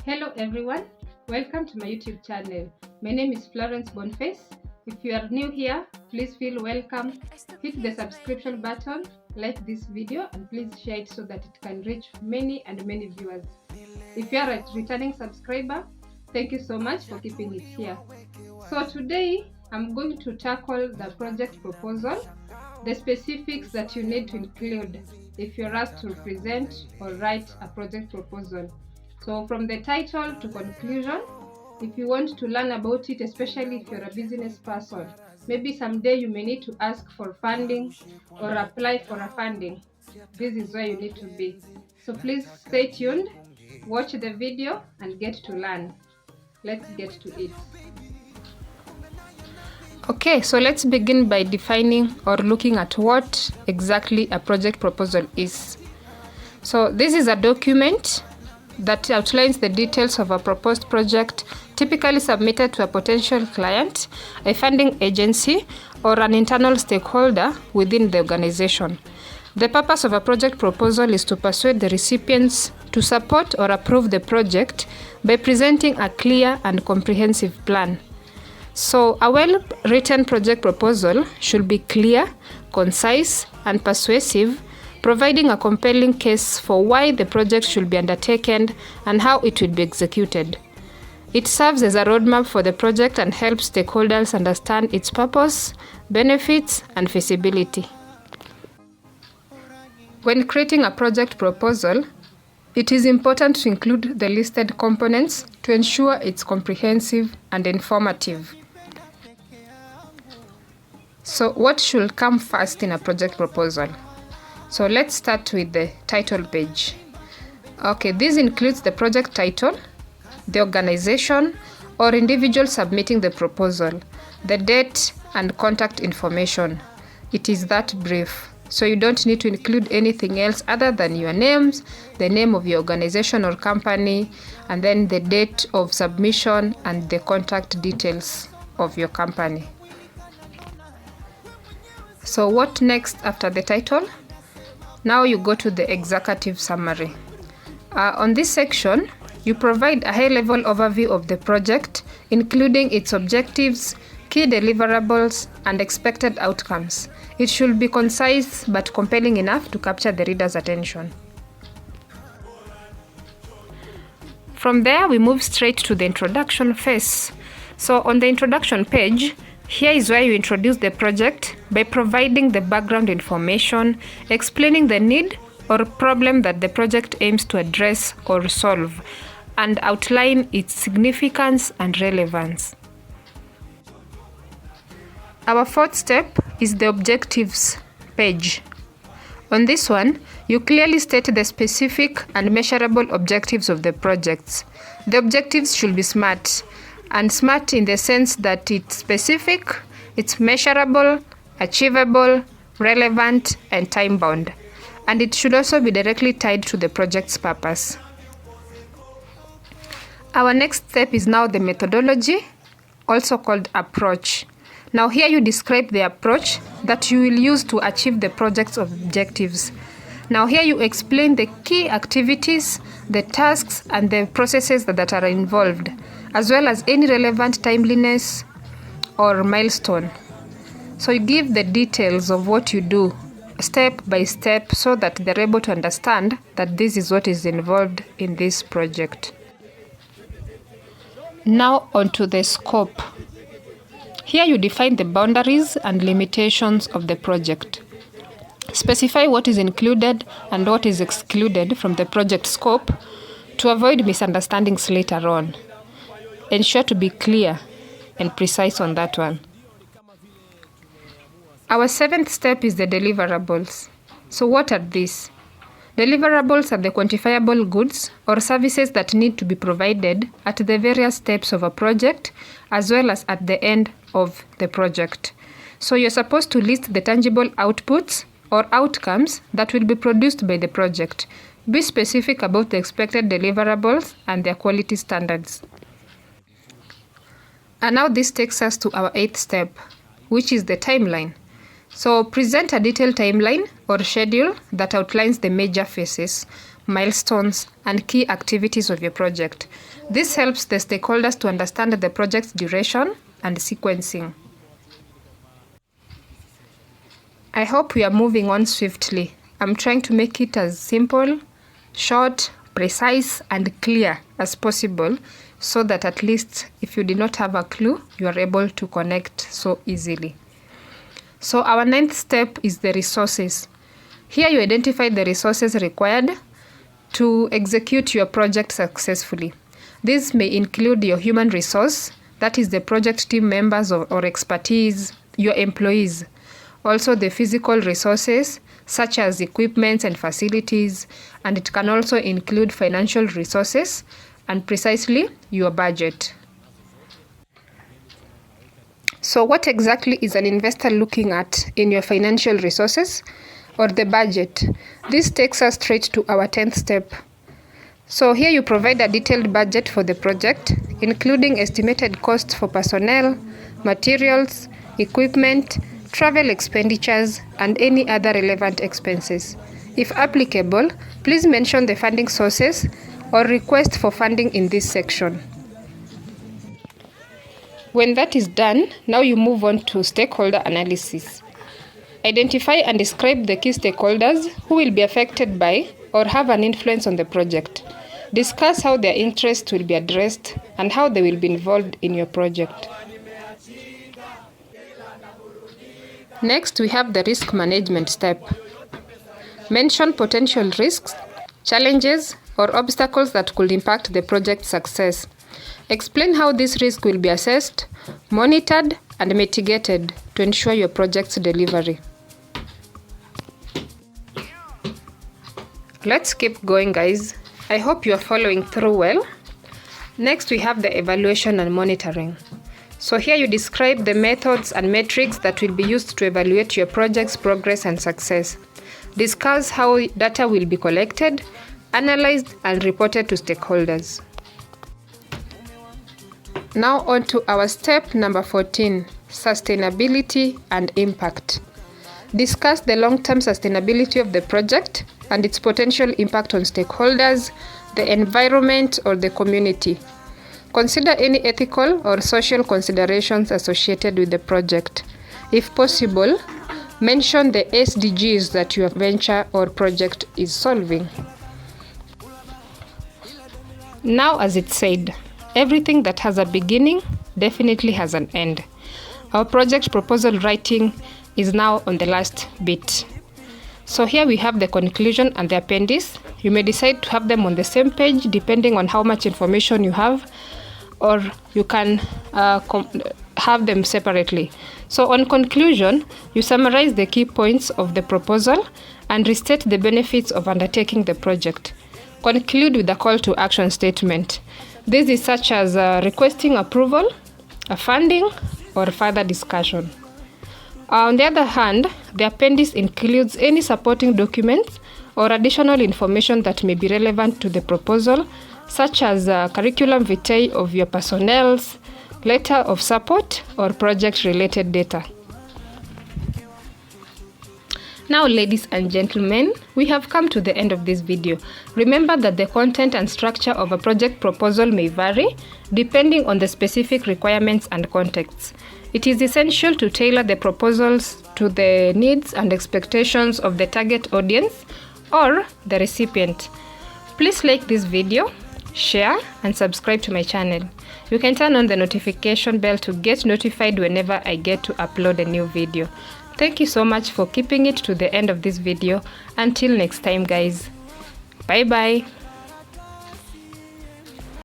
Hello everyone, welcome to my YouTube channel. My name is Florence Boniface. If you are new here, please feel welcome. Hit the subscription button, like this video, and please share it so that it can reach many viewers. If you are a returning subscriber, thank you so much for keeping it here. So today I'm going to tackle the project proposal, the specifics that you need to include if you're asked to present or write a project proposal. So from the title to conclusion, if you want to learn about it, especially if you're a business person, maybe someday you may need to ask for funding or apply for a funding. This is where you need to be. So please stay tuned, watch the video and get to learn. Let's get to it. Okay, so let's begin by defining or looking at what exactly a project proposal is. So this is a document that outlines the details of a proposed project, typically submitted to a potential client, a funding agency, or an internal stakeholder within the organization. The purpose of a project proposal is to persuade the recipients to support or approve the project by presenting a clear and comprehensive plan. So a well-written project proposal should be clear, concise, and persuasive, providing a compelling case for why the project should be undertaken and how it will be executed. It serves as a roadmap for the project and helps stakeholders understand its purpose, benefits, and feasibility. When creating a project proposal, it is important to include the listed components to ensure it's comprehensive and informative. So what should come first in a project proposal? So let's start with the title page. Okay, this includes the project title, the organization or individual submitting the proposal, the date and contact information. It is that brief. So you don't need to include anything else other than your names, the name of your organization or company, and then the date of submission and the contact details of your company. So what next after the title? Now you go to the executive summary. On this section, you provide a high-level overview of the project, including its objectives, key deliverables, and expected outcomes. It should be concise but compelling enough to capture the reader's attention. From there, we move straight to the introduction phase. So on the introduction page, here is where you introduce the project by providing the background information, explaining the need or problem that the project aims to address or solve, and outline its significance and relevance. Our fourth step is the objectives page. On this one, you clearly state the specific and measurable objectives of the projects. The objectives should be SMART, and SMART in the sense that it's specific, it's measurable, achievable, relevant, and time-bound. And it should also be directly tied to the project's purpose. Our next step is now the methodology, also called approach. Now here you describe the approach that you will use to achieve the project's objectives. Now here you explain the key activities, the tasks, and the processes that are involved, as well as any relevant timeliness or milestone. So you give the details of what you do step by step so that they're able to understand that this is what is involved in this project. Now onto the scope. Here you define the boundaries and limitations of the project. Specify what is included and what is excluded from the project scope to avoid misunderstandings later on. Ensure to be clear and precise on that one. Our seventh step is the deliverables. So what are these? Deliverables are the quantifiable goods or services that need to be provided at the various steps of a project as well as at the end of the project. So you're supposed to list the tangible outputs or outcomes that will be produced by the project. Be specific about the expected deliverables and their quality standards. And now this takes us to our eighth step, which is the timeline. So present a detailed timeline or schedule that outlines the major phases, milestones, and key activities of your project. This helps the stakeholders to understand the project's duration and sequencing. I hope we are moving on swiftly. I'm trying to make it as simple, short, precise, and clear as possible, so that at least if you did not have a clue, you are able to connect so easily. So our 9th step is the resources. Here you identify the resources required to execute your project successfully. This may include your human resource, that is the project team members or expertise, your employees. Also the physical resources such as equipment and facilities, and it can also include financial resources and precisely your budget. So what exactly is an investor looking at in your financial resources or the budget? This takes us straight to our 10th step. So here you provide a detailed budget for the project, including estimated costs for personnel, materials, equipment, travel expenditures, and any other relevant expenses. If applicable, please mention the funding sources or request for funding in this section. When that is done, now you move on to stakeholder analysis. Identify and describe the key stakeholders who will be affected by or have an influence on the project. Discuss how their interests will be addressed and how they will be involved in your project. Next, we have the risk management step. Mention potential risks, challenges, or obstacles that could impact the project's success. Explain how this risk will be assessed, monitored, and mitigated to ensure your project's delivery. Let's keep going, guys. I hope you are following through well. Next, we have the evaluation and monitoring. So here you describe the methods and metrics that will be used to evaluate your project's progress and success. Discuss how data will be collected, analyzed, and reported to stakeholders. Now on to our step number 14, sustainability and impact. Discuss the long-term sustainability of the project and its potential impact on stakeholders, the environment, or the community. Consider any ethical or social considerations associated with the project. If possible, mention the SDGs that your venture or project is solving. Now, as it said, everything that has a beginning definitely has an end. Our project proposal writing is now on the last bit. So here we have the conclusion and the appendix. You may decide to have them on the same page depending on how much information you have, or you can have them separately. So on conclusion, you summarize the key points of the proposal and restate the benefits of undertaking the project. Conclude with a call to action statement. This is such as requesting approval, funding, or further discussion. On the other hand, the appendix includes any supporting documents or additional information that may be relevant to the proposal, such as curriculum vitae of your personnel, letter of support, or project-related data. Now, ladies and gentlemen, we have come to the end of this video. Remember that the content and structure of a project proposal may vary depending on the specific requirements and contexts. It is essential to tailor the proposals to the needs and expectations of the target audience or the recipient. Please like this video, share, and subscribe to my channel. You can turn on the notification bell to get notified whenever I get to upload a new video. Thank you so much for keeping it to the end of this video. Until next time, guys. Bye bye.